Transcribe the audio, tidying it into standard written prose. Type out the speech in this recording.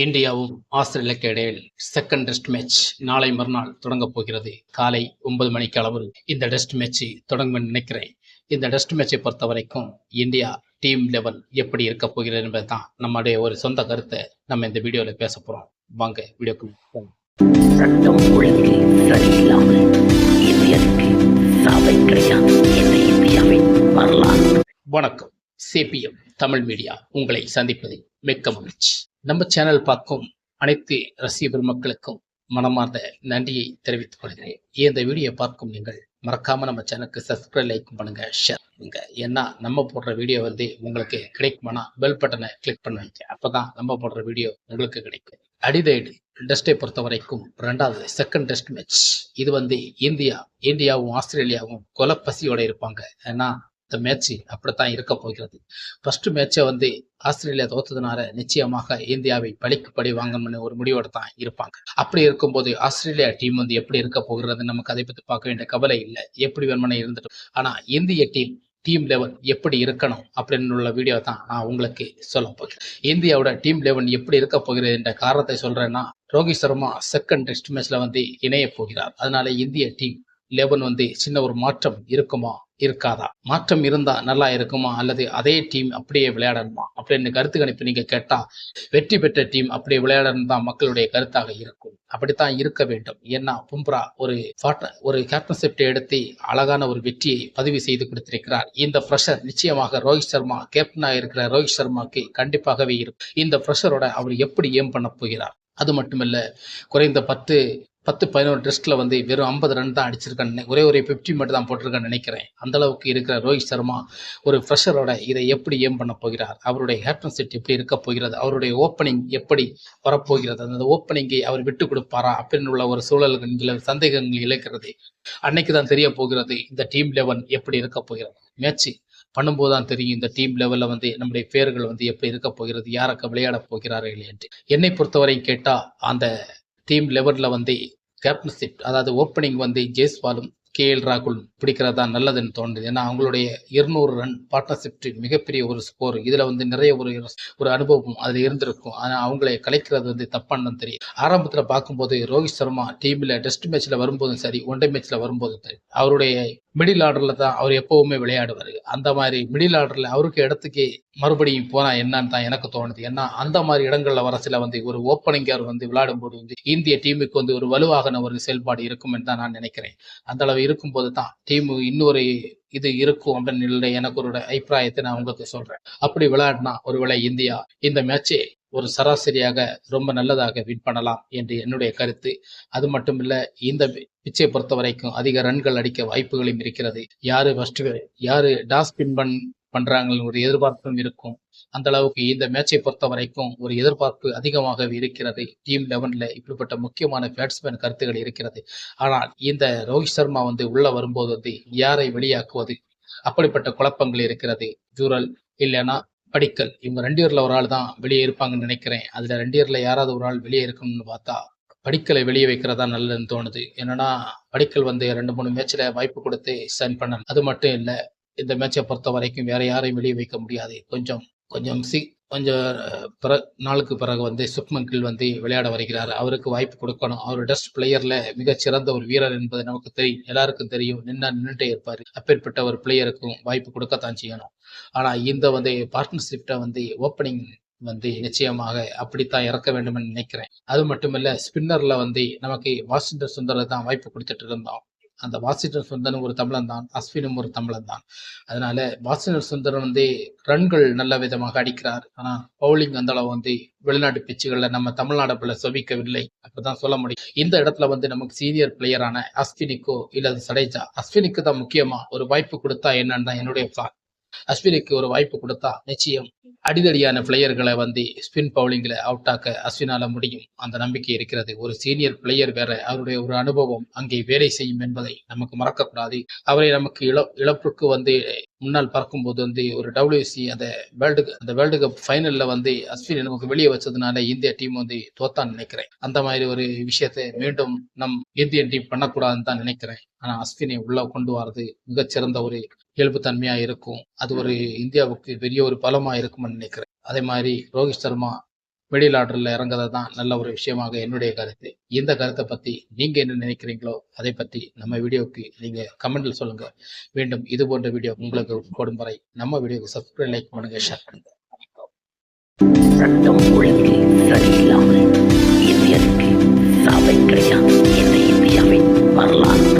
இந்தியாவும் ஆஸ்திரேலியாவுக்கு இடையில் செகண்ட் டெஸ்ட் மேட்ச் நாளை மறுநாள் தொடங்கப் போகிறது. காலை 9 மணிக்கு அளவில் இந்த டெஸ்ட் மேட்ச் தொடங்கும் நினைக்கிறேன். இந்த டெஸ்ட் மேட்சை பொறுத்த வரைக்கும் இந்தியா டீம் லெவல் எப்படி இருக்க போகிறது என்பது தான் நம்முடைய ஒரு சொந்த கருத்தை நம்ம இந்த வீடியோவில் பேச போகிறோம். வாங்க வீடியோக்கு சட்டம் ஒழுங்கு சரியில்லாமல் இந்தியாவுக்கு சாவை கிடையாது என்ற இந்தியாவின் வரலாறு. வணக்கம். சிபிஎம் தமிழ் மீடியா உங்களை சந்திப்பதில் மிக்க மகிழ்ச்சி. நம்ம சேனல் பார்க்கும் அனைத்து ரசிக பெருமக்களுக்கும் மனமார்ந்த நன்றியை தெரிவித்துக் கொள்கிறேன். இந்த வீடியோ பார்க்கும் நீங்கள் மறக்காம நம்ம சேனலுக்கு சப்ஸ்கிரைப், லைக் பண்ணுங்க, ஷேர் பண்ணுங்க. ஏன்னா நம்ம போடுற வீடியோ உங்களுக்கு கிடைக்குமானா பெல் பட்டனை கிளிக் பண்ணுவீங்க. அப்பதான் நம்ம போடுற வீடியோ உங்களுக்கு கிடைக்கும். அடிதைடு டெஸ்டை பொறுத்த வரைக்கும் ரெண்டாவது செகண்ட் டெஸ்ட் மேட்ச். இது இந்தியாவும் ஆஸ்திரேலியாவும் கொலப்பசியோட இருப்பாங்க. ஏன்னா இந்த மேட்ச் அப்படித்தான் இருக்க போகிறது. ஃபர்ஸ்ட் மேட்சை ஆஸ்திரேலியா தோத்ததுனால நிச்சயமாக இந்தியாவை பழிக்கு பழி வாங்கணும்னு ஒரு முடிவோடு தான் இருப்பாங்க. அப்படி இருக்கும்போது ஆஸ்திரேலியா டீம் எப்படி இருக்க போகிறது நமக்கு அதை பத்தி பார்க்க வேண்டிய கவலை இல்லை. எப்படி வேணும்னு இருந்துட்டு, ஆனா இந்திய டீம் லெவல் எப்படி இருக்கணும் அப்படின்னு உள்ள வீடியோ தான் நான் உங்களுக்கு சொல்ல போகிறேன். இந்தியாவோட டீம் லெவல் எப்படி இருக்க போகிறது என்ற காரணத்தை சொல்றேன்னா, ரோஹித் சர்மா செகண்ட் டெஸ்ட் மேட்ச்ல இணைய போகிறார். அதனால இந்திய டீம் லெவன் சின்ன ஒரு மாற்றம் இருக்குமா இருக்காதா, மாற்றம் இருந்தா நல்லா இருக்குமா, அல்லது அதே டீம் அப்படியே விளையாடணுமா அப்படின்னு கருத்து கணிப்பு நீங்க கேட்டா, வெற்றி பெற்ற டீம் அப்படியே விளையாடணும் தான் மக்களுடைய கருத்தாக இருக்கும். அப்படித்தான் இருக்க வேண்டும். ஏன்னா பும்ரா ஒரு கேப்டன்ஷிப் எடுத்து அழகான ஒரு வெற்றியை பதிவு செய்து கொடுத்திருக்கிறார். இந்த பிரஷர் நிச்சயமாக ரோஹித் சர்மா கேப்டனாக இருக்கிற ரோஹித் சர்மாக்கு கண்டிப்பாகவே இருக்கும். இந்த பிரஷரோட அவர் எப்படி ஏம் பண்ண போகிறார். அது மட்டுமல்ல, குறைந்த 10-11 டெஸ்ட்ல வெறும் 50 ரன் தான் அடிச்சிருக்கான்னு, ஒரே 50 மட்டும் தான் போட்டிருக்கான்னு நினைக்கிறேன். அந்த அளவுக்கு இருக்கிற ரோஹித் சர்மா ஒரு ஃப்ரெஷரோட இதை எப்படி ஏம் பண்ண போகிறார், அவருடைய கேப்டன்ஷிப் எப்படி இருக்க போகிறது, அவருடைய ஓப்பனிங் எப்படி வரப்போகிறது, அந்த ஓப்பனிங்கை அவர் விட்டு கொடுப்பாரா அப்படின்னு உள்ள ஒரு சூழல்கள் சந்தேகங்கள் இழைக்கிறது. அன்னைக்கு தான் தெரிய போகிறது இந்த டீம் லெவல் எப்படி இருக்க போகிறது. மேட்ச் பண்ணும்போது தான் தெரியும் இந்த டீம் லெவல்ல நம்முடைய பேர்கள் எப்படி இருக்க போகிறது, யாருக்கு விளையாட போகிறார்கள் என்று. என்னை பொறுத்தவரை கேட்டா, அந்த டீம் லெவல்ல கேப்டன்ஷிப், அதாவது ஓப்பனிங் ஜெய்ஸ்வாலும் KL ராகுல் பிடிக்கிறதா நல்லதுன்னு தோணுது. ஏன்னா அவங்களுடைய 200 ரன் பார்ட்னர்ஷிப் மிகப்பெரிய ஒரு ஸ்கோர். இதுல நிறைய ஒரு அனுபவம் அதுல இருந்திருக்கும். ஆனா அவங்களை கலைக்கிறது தப்பான்னு தெரியும். ஆரம்பத்துல பார்க்கும்போது ரோஹித் சர்மா டீம்ல டெஸ்ட் மேட்ச்ல வரும்போதும் சரி, ஒன் டே மேட்ச்ல வரும்போதும் சரி, அவருடைய மிடில் ஆர்டர்ல தான் அவர் எப்பவுமே விளையாடுவார். அந்த மாதிரி மிடில் ஆர்டர்ல அவருக்கு இடத்துக்கு மறுபடியும் போனா என்னன்னு தான் எனக்கு தோணுது. ஏன்னா அந்த மாதிரி இடங்கள்ல வர சில ஒரு ஓப்பனிங்கர் விளையாடும் போது இந்திய டீமுக்கு ஒரு வலுவாக ஒரு செயல்பாடு இருக்கும் என்று தான் நான் நினைக்கிறேன். அந்த அளவு இருக்கும்போது தான் டீம் இன்னொரு இது இருக்கும் அப்படின்னு எனக்கு ஒரு அபிப்பிராயத்தை நான் உங்களுக்கு சொல்றேன். அப்படி விளையாடினா ஒருவேளை இந்தியா இந்த மேட்சை ஒரு சராசரியாக ரொம்ப நல்லதாக வின் பண்ணலாம் என்று என்னுடைய கருத்து. அது மட்டும் இல்ல, இந்த பிச்சை பொறுத்த வரைக்கும் அதிக ரன்கள் அடிக்க வாய்ப்புகளும் இருக்கிறது. யாரு டாஸ் பின் பண்றாங்கன்னு ஒரு எதிர்பார்ப்பும் இருக்கும். அந்த அளவுக்கு இந்த மேட்சை பொறுத்த வரைக்கும் ஒரு எதிர்பார்ப்பு அதிகமாக இருக்கிறது. டீம் லெவன்ல இப்படிப்பட்ட முக்கியமான பேட்ஸ்மேன் கருத்துகள் இருக்கிறது. ஆனால் இந்த ரோஹித் சர்மா உள்ள வரும்போது யாரை வெளியாக்குவது, அப்படிப்பட்ட குழப்பங்கள் இருக்கிறது. ஜூரல் இல்லைன்னா படிக்கல், இவங்க 2 பேர்ல ஒரு ஆள் தான் வெளியே இருப்பாங்கன்னு நினைக்கிறேன். அதுல 2 பேர்ல யாராவது ஒரு ஆள் வெளியே இருக்கணும்னு பார்த்தா படிக்கலை வெளியே வைக்கிறதா நல்லதுன்னு தோணுது. என்னன்னா படிக்கல் 2-3 மேட்ச்ல வாய்ப்பு கொடுத்து சைன் பண்ணணும். அது மட்டும் இல்ல, இந்த மேட்சை பொறுத்த வரைக்கும் வேற யாரையும் வெளியே வைக்க முடியாது. கொஞ்சம் நாளுக்கு பிறகு சுப்மன் கில் விளையாட வருகிறார். அவருக்கு வாய்ப்பு கொடுக்கணும். அவர் டெஸ்ட் பிளேயர்ல மிகச்சிறந்த ஒரு வீரர் என்பது நமக்கு தெரியும், எல்லாருக்கும் தெரியும். நின்றுட்டே இருப்பாரு. அப்பேற்பட்ட ஒரு பிளேயருக்கும் வாய்ப்பு கொடுக்கத்தான் செய்யணும். ஆனா இந்த பார்ட்னர்ஷிப்ட ஓப்பனிங் நிச்சயமாக அப்படித்தான் இறக்க வேண்டும் என்று நினைக்கிறேன். அது மட்டுமல்ல, ஸ்பின்னர்ல நமக்கு வாஷிங்டன் சுந்தர் தான் வாய்ப்பு கொடுத்துட்டு இருந்தோம். அந்த வாஷிங்டன் சுந்தரன் ஒரு தமிழன் தான், அஸ்வினும் ஒரு தமிழன் தான். அதனால வாஷிங்டன் சுந்தரன் ரன்கள் நல்ல விதமாக அடிக்கிறார். ஆனா பவுலிங் அந்த அளவு வெளிநாட்டு பிச்சுகள்ல நம்ம தமிழ்நாடுல சொவிக்கவில்லை, அப்படிதான் சொல்ல முடியும். இந்த இடத்துல நமக்கு சீனியர் பிளேயரான அஸ்வினிக்கோ இல்லது சடேஜா, அஸ்வினிக்கு தான் முக்கியமா ஒரு வாய்ப்பு கொடுத்தா என்னன்னு தான் என்னுடைய பிளான். அஸ்வினுக்கு ஒரு வாய்ப்பு கொடுத்தா நிச்சயம் அடிதடியான பிளேயர்களை ஸ்பின் பவுலிங்ல அவுட் ஆக்க அஸ்வினால முடியும். அந்த நம்பிக்கை இருக்கிறது. ஒரு சீனியர் பிளேயர் வேற, அவருடைய ஒரு அனுபவம் அங்கே வேலை செய்யும் என்பதை நமக்கு மறக்கக்கூடாது. அவரை நமக்கு இழப்புக்கு முன்னால் பார்க்கும்போது ஒரு WC அந்த வேர்ல்டு கப் ஃபைனல்ல அஸ்வின் நமக்கு வெளியே வச்சதுனால இந்திய டீம் தோத்தான்னு நினைக்கிறேன். அந்த மாதிரி ஒரு விஷயத்தை மீண்டும் நம் இந்தியன் டீம் பண்ணக்கூடாதுன்னு தான் நினைக்கிறேன். ஆனா அஸ்வினை உள்ள கொண்டு வரது மிகச்சிறந்த ஒரு இயல்புத்தன்மையா இருக்கும். அது ஒரு இந்தியாவுக்கு பெரிய ஒரு பலமா இருக்கும்னு நினைக்கிறேன். அதே மாதிரி ரோஹித் சர்மா மிடில் ஆர்டரில் இறங்குறது தான் நல்ல ஒரு விஷயமாக என்னுடைய கருத்து. இந்த கருத்தை பற்றி நீங்கள் என்ன நினைக்கிறீங்களோ அதை பற்றி நம்ம வீடியோவுக்கு நீங்கள் கமெண்டில் சொல்லுங்கள். மீண்டும் இது போன்ற வீடியோ உங்களுக்கு போடும் வரை நம்ம வீடியோவுக்கு சப்ஸ்கிரைப், லைக் பண்ணுங்கள், ஷேர் பண்ணுங்கள். ரத்தம்